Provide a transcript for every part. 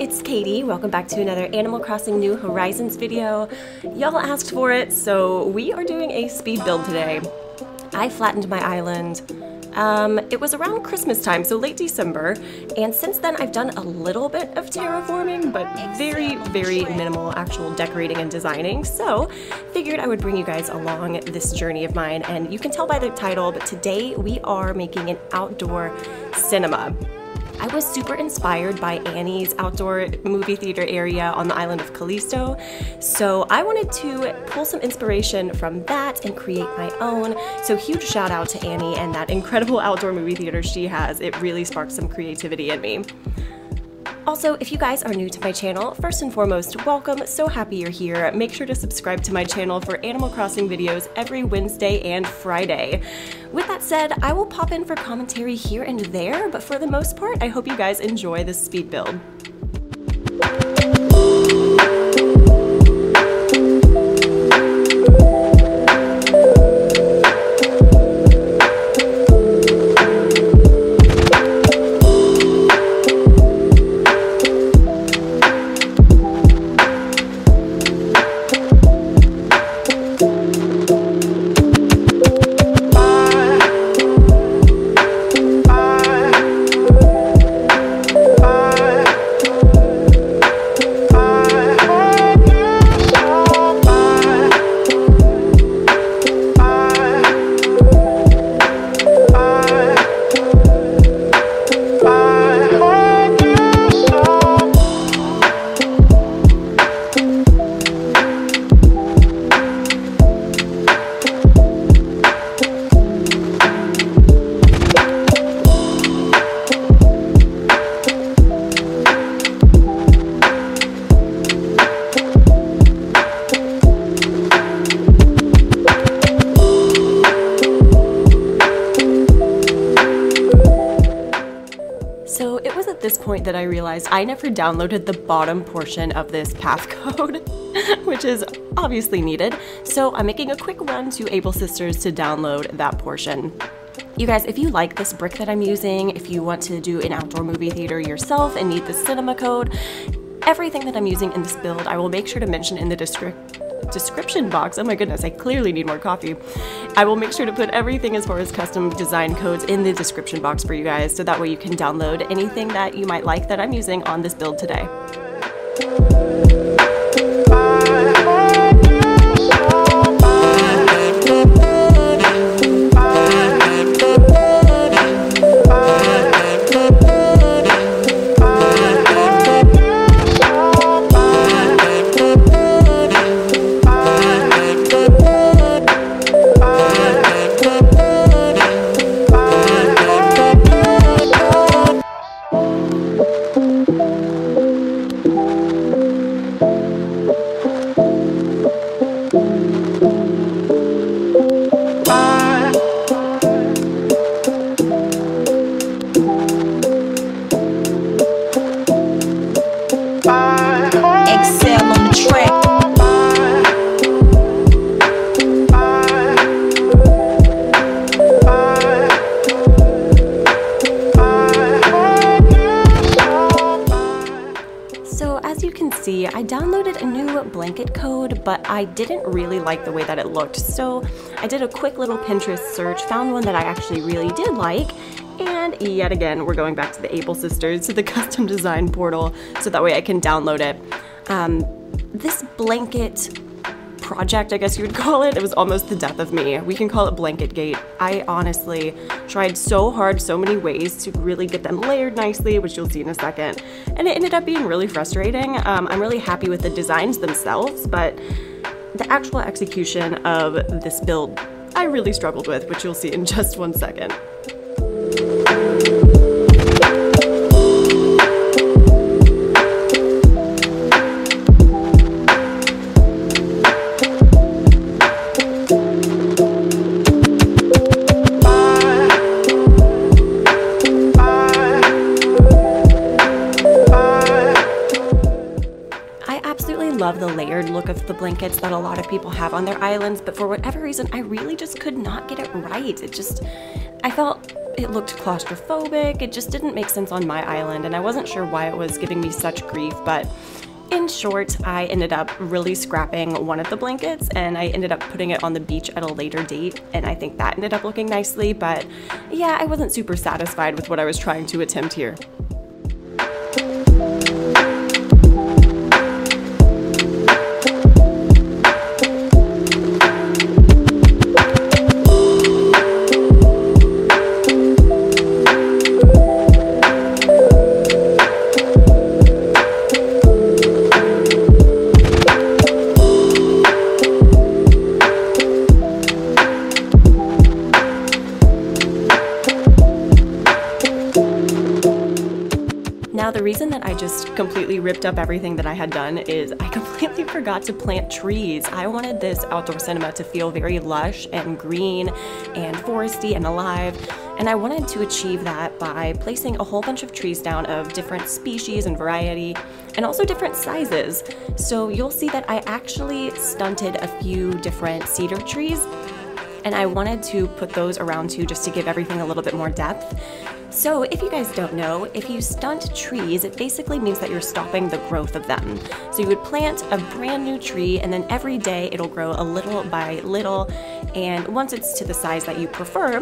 it's Katie. Welcome back to another Animal Crossing New Horizons video. Y'all asked for it, so we are doing a speed build today. I flattened my island. It was around Christmas time, so late December, and since then I've done a little bit of terraforming, but very minimal actual decorating and designing, so figured I would bring you guys along this journey of mine. And you can tell by the title, but today we are making an outdoor cinema. I was super inspired by Annie's outdoor movie theater area on the island of Callisto, so I wanted to pull some inspiration from that and create my own. So huge shout out to Annie and that incredible outdoor movie theater she has. It really sparked some creativity in me. Also, if you guys are new to my channel, first and foremost, welcome. So happy you're here. Make sure to subscribe to my channel for Animal Crossing videos every Wednesday and Friday. With that said, I will pop in for commentary here and there, but for the most part, I hope you guys enjoy this speed build. That I realized I never downloaded the bottom portion of this path code, which is obviously needed. So I'm making a quick run to Able Sisters to download that portion. You guys, if you like this brick that I'm using, if you want to do an outdoor movie theater yourself and need the cinema code, everything that I'm using in this build, I will make sure to mention in the description box. Oh my goodness, I clearly need more coffee. I will make sure to put everything as far as custom design codes in the description box for you guys, so that way you can download anything that you might like that I'm using on this build today. I downloaded a new blanket code, but I didn't really like the way that it looked, so I did a quick little Pinterest search, found one that I actually really did like, and yet again, we're going back to the Able Sisters, to the custom design portal, so that way I can download it. This blanket project, I guess you would call it, it was almost the death of me. We can call it Blanket Gate. I honestly tried so hard, so many ways to really get them layered nicely, which you'll see in a second, and it ended up being really frustrating. I'm really happy with the designs themselves, but the actual execution of this build I really struggled with, which you'll see in just one second. Love the layered look of the blankets that a lot of people have on their islands, but for whatever reason, I really just could not get it right. I felt it looked claustrophobic. It just didn't make sense on my island, and I wasn't sure why it was giving me such grief, but in short, I ended up really scrapping one of the blankets, and I ended up putting it on the beach at a later date, and I think that ended up looking nicely, but yeah, I wasn't super satisfied with what I was trying to attempt here. The reason that I just completely ripped up everything that I had done is I completely forgot to plant trees. I wanted this outdoor cinema to feel very lush and green and foresty and alive, and I wanted to achieve that by placing a whole bunch of trees down of different species and variety, and also different sizes. So you'll see that I actually stunted a few different cedar trees, and I wanted to put those around too, just to give everything a little bit more depth. So if you guys don't know, if you stunt trees, it basically means that you're stopping the growth of them. So you would plant a brand new tree, and then every day it'll grow a little by little, and once it's to the size that you prefer,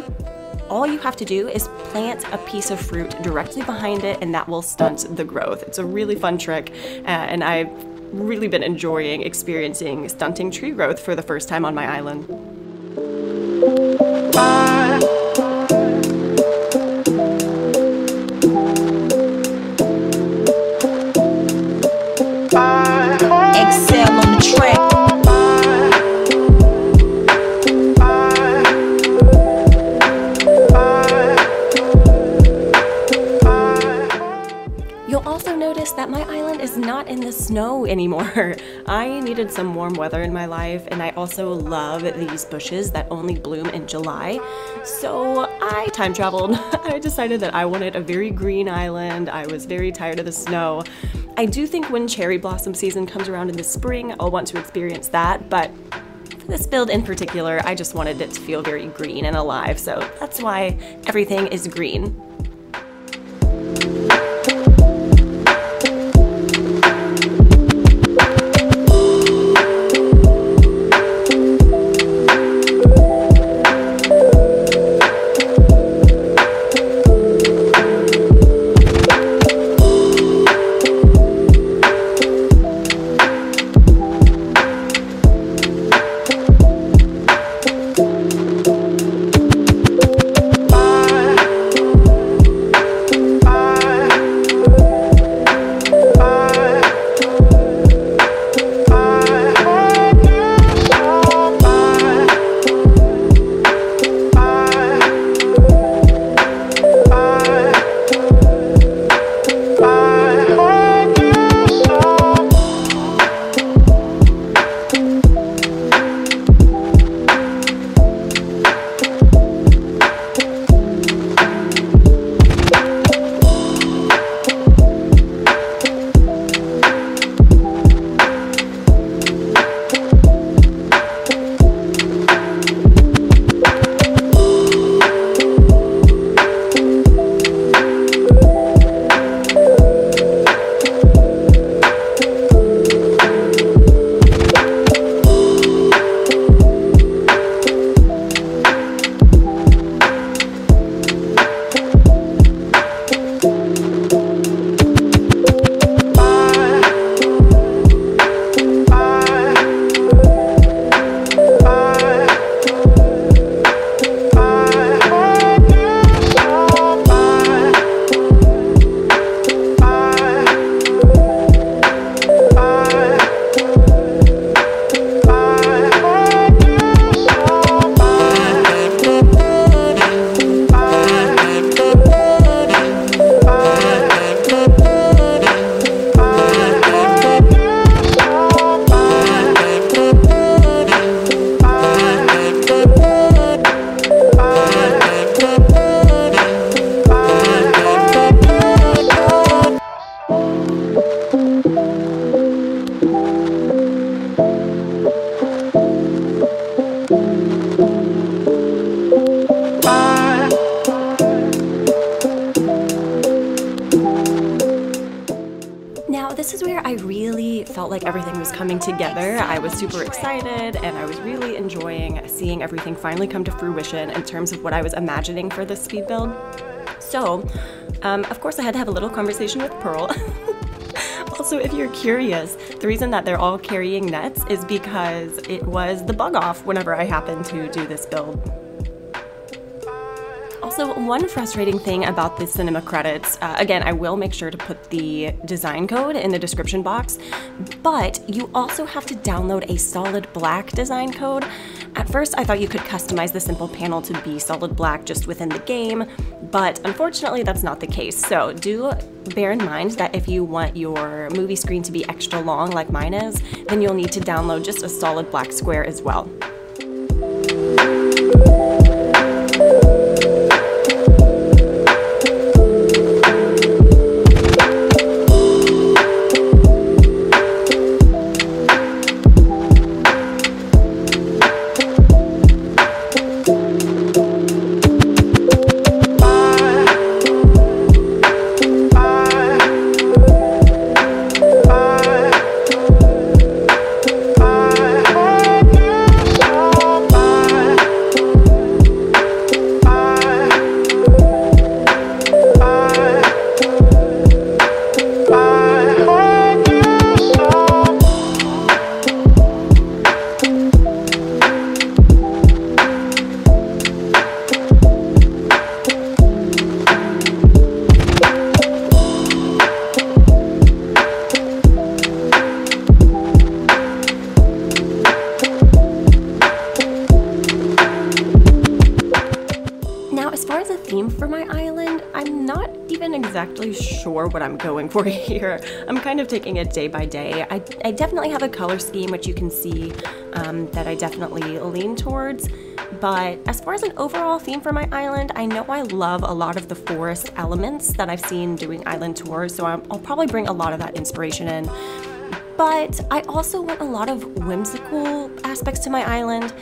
all you have to do is plant a piece of fruit directly behind it, and that will stunt the growth. It's a really fun trick, and I've really been enjoying experiencing stunting tree growth for the first time on my island. Excel on the track. You'll also notice that my island is not in the snow anymore. I needed some warm weather in my life, and I also love these bushes that only bloom in July. So I time traveled. I decided that I wanted a very green island. I was very tired of the snow. I do think when cherry blossom season comes around in the spring, I'll want to experience that, but for this build in particular, I just wanted it to feel very green and alive, so that's why everything is green. like everything was coming together. I was super excited and I was really enjoying seeing everything finally come to fruition in terms of what I was imagining for this speed build. So, of course I had to have a little conversation with Pearl. Also, if you're curious, the reason that they're all carrying nets is because it was the bug off whenever I happened to do this build. Also, one frustrating thing about the cinema credits, again, I will make sure to put the design code in the description box, but you also have to download a solid black design code. At first, I thought you could customize the simple panel to be solid black just within the game, but unfortunately that's not the case. So do bear in mind that if you want your movie screen to be extra long like mine is, then you'll need to download just a solid black square as well. For my island, I'm not even exactly sure what I'm going for here. I'm kind of taking it day by day. I definitely have a color scheme which you can see that I definitely lean towards, but as far as an overall theme for my island, I know I love a lot of the forest elements that I've seen doing island tours, so I'll probably bring a lot of that inspiration in. But I also want a lot of whimsical aspects to my island.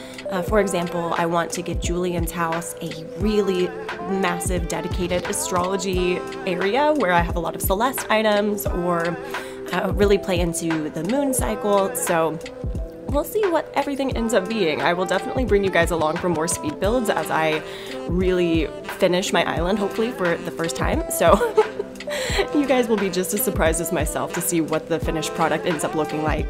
For example, I want to give Julian's house a really massive dedicated astrology area where I have a lot of Celeste items, or really play into the moon cycle. So we'll see what everything ends up being. I will definitely bring you guys along for more speed builds as I really finish my island, hopefully for the first time. So you guys will be just as surprised as myself to see what the finished product ends up looking like.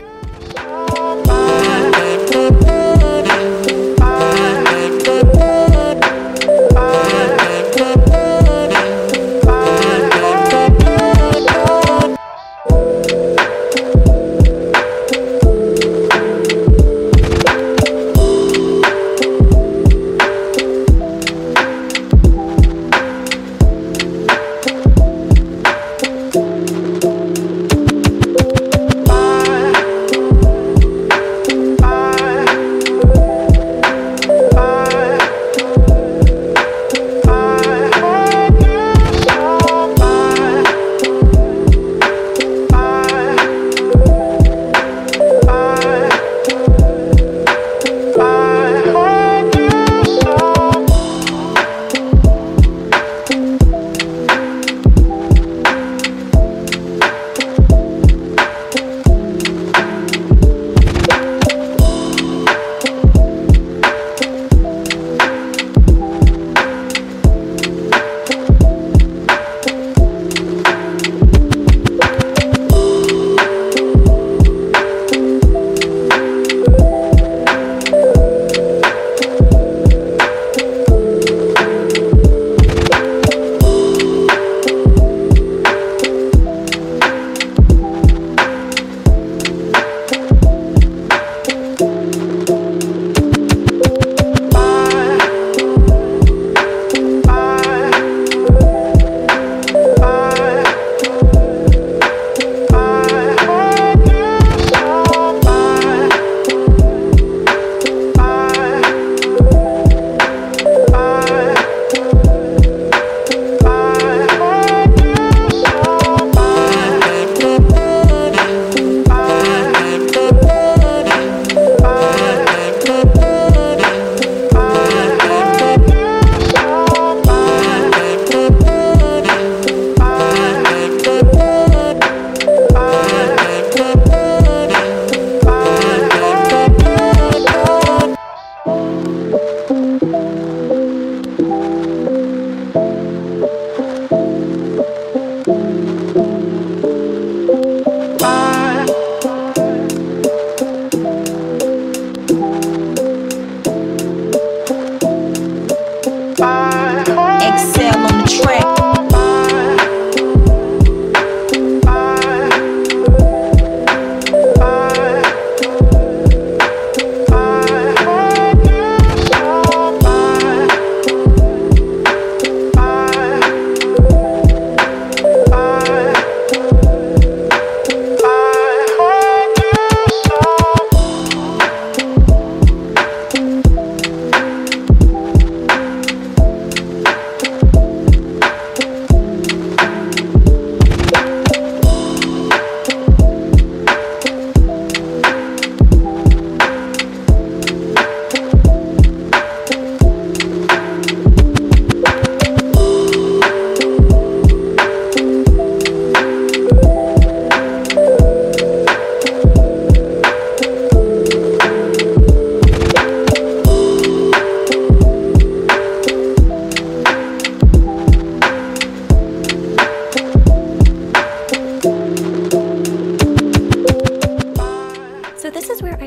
the track.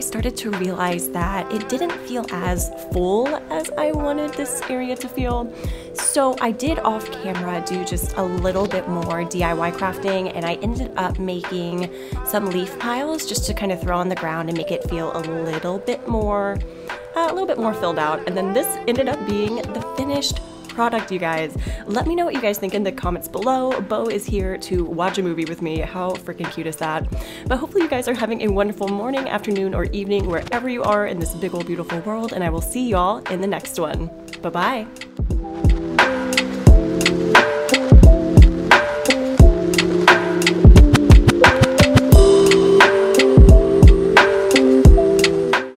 Started to realize that it didn't feel as full as I wanted this area to feel. So I did off camera do just a little bit more DIY crafting, and I ended up making some leaf piles just to kind of throw on the ground and make it feel a little bit more filled out. And then this ended up being the finished product, you guys. Let me know what you guys think in the comments below. Bo is here to watch a movie with me. How freaking cute is that? But hopefully you guys are having a wonderful morning, afternoon, or evening wherever you are in this big old beautiful world, and I will see y'all in the next one. Bye-bye.